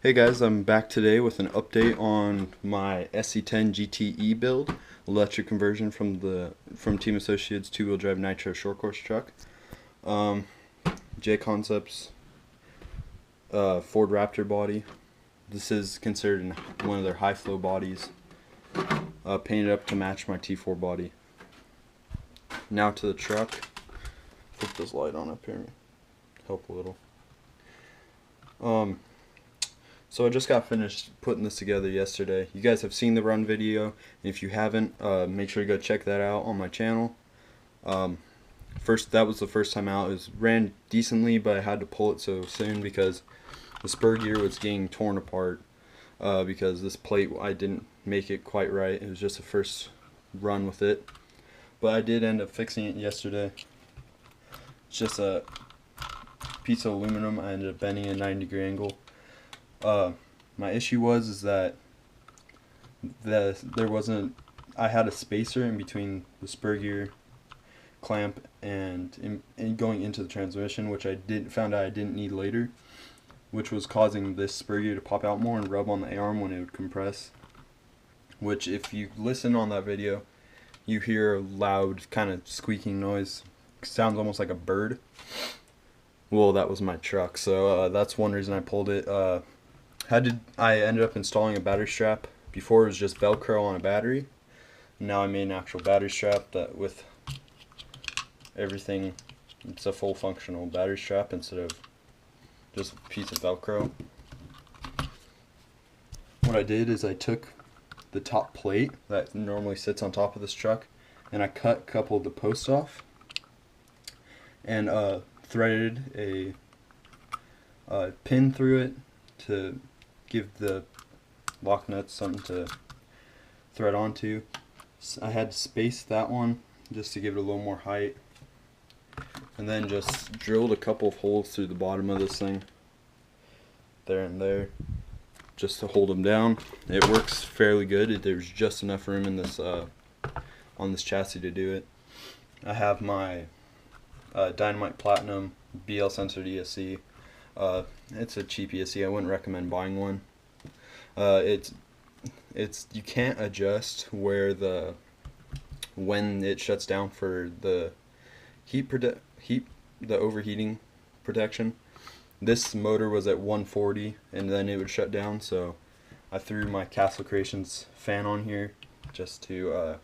Hey guys, I'm back today with an update on my SC10gt-e build, electric conversion from Team Associated's two-wheel drive nitro short course truck. J Concepts Ford Raptor body. This is considered one of their high flow bodies, painted up to match my T4 body. Now to the truck. Flip this light on up here, help a little. So I just got finished putting this together yesterday. You guys have seen the run video, and if you haven't, make sure to go check that out on my channel. That was the first time out. It ran decently, but I had to pull it so soon because the spur gear was getting torn apart because this plate, I didn't make it quite right. It was just the first run with it, but I did end up fixing it yesterday. It's just a piece of aluminum. I ended up bending a 90-degree angle. My issue is that I had a spacer in between the spur gear clamp and going into the transmission, which I found out I didn't need later, which was causing this spur gear to pop out more and rub on the arm when it would compress, which if you listen on that video you hear a loud kind of squeaking noise. It sounds almost like a bird. Well, that was my truck, so that's one reason I pulled it. I ended up installing a battery strap. Before it was just Velcro on a battery. Now I made an actual battery strap that with everything, it's a full functional battery strap instead of just a piece of Velcro. What I did is I took the top plate that normally sits on top of this truck and I cut a couple of the posts off and threaded a pin through it to give the lock nuts something to thread onto. I had to space that one just to give it a little more height, and then just drilled a couple of holes through the bottom of this thing, there and there, just to hold them down. It works fairly good. There's just enough room in this on this chassis to do it. I have my Dynamite Platinum BL censored ESC. It's a cheap ESC. I wouldn't recommend buying one. You can't adjust when it shuts down for the the overheating protection. This motor was at 140 and then it would shut down, so I threw my Castle Creations fan on here just to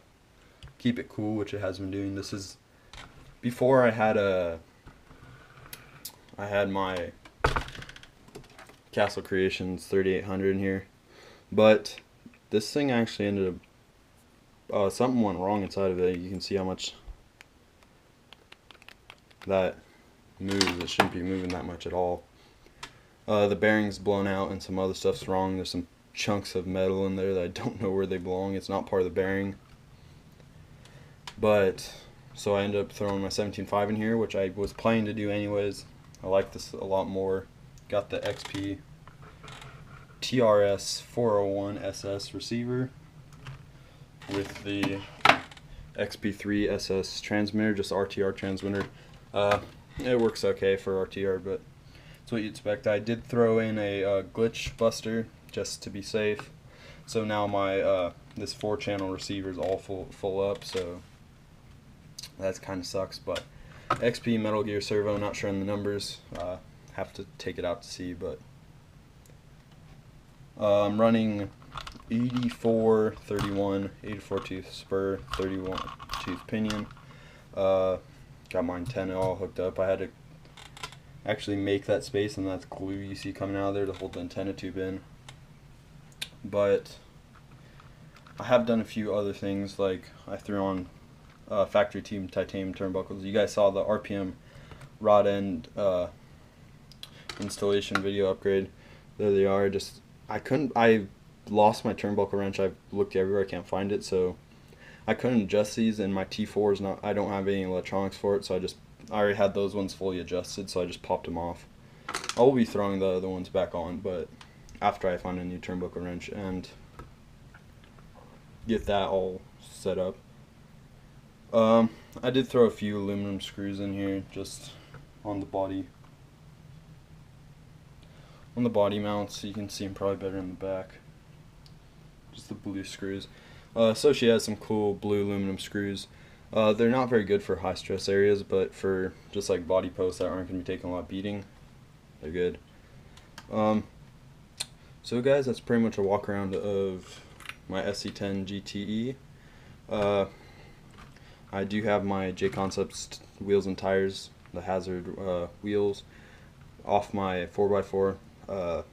keep it cool, which it has been doing. This is before I had my Castle Creations 3800 in here, but this thing actually ended up something went wrong inside of it. You can see how much that moves. It shouldn't be moving that much at all. The bearing's blown out and some other stuff's wrong. There's some chunks of metal in there that I don't know where they belong. It's not part of the bearing, but so I ended up throwing my 17.5 in here, which I was planning to do anyways. I like this a lot more. Got the XP TRS 401 SS receiver with the XP3 SS transmitter, just RTR transmitter. It works okay for RTR, but it's what you'd expect. I did throw in a glitch buster just to be safe. So now my this 4-channel receiver is all full up, so that kind of sucks. But XP Metal Gear servo, not sure on the numbers. Have to take it out to see, but I'm running 84/31, 84 tooth spur, 31 tooth pinion. Got my antenna all hooked up. I had to actually make that space, and that's glue you see coming out of there to hold the antenna tube in. But I have done a few other things, like I threw on factory team titanium turnbuckles. You guys saw the RPM rod end installation video upgrade. There they are. I lost my turnbuckle wrench. I've looked everywhere, I can't find it, so I couldn't adjust these, and my T4 is not, I don't have any electronics for it, so I already had those ones fully adjusted, so I just popped them off. I will be throwing the other ones back on, but after I find a new turnbuckle wrench and get that all set up. I did throw a few aluminum screws in here just on the body. On the body mounts, you can see them probably better in the back. Just the blue screws. Associated has some cool blue aluminum screws. They're not very good for high stress areas, but for just like body posts that aren't going to be taking a lot of beating, they're good. So guys, that's pretty much a walk around of my SC10gt-e. I do have my J-Concepts wheels and tires, the Hazard wheels, off my 4x4. I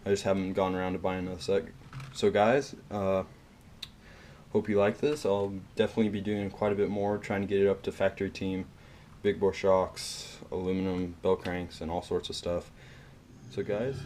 just haven't gone around to buy another set. So guys, hope you like this. I'll definitely be doing quite a bit more, trying to get it up to factory team, big bore shocks, aluminum bell cranks, and all sorts of stuff. So guys,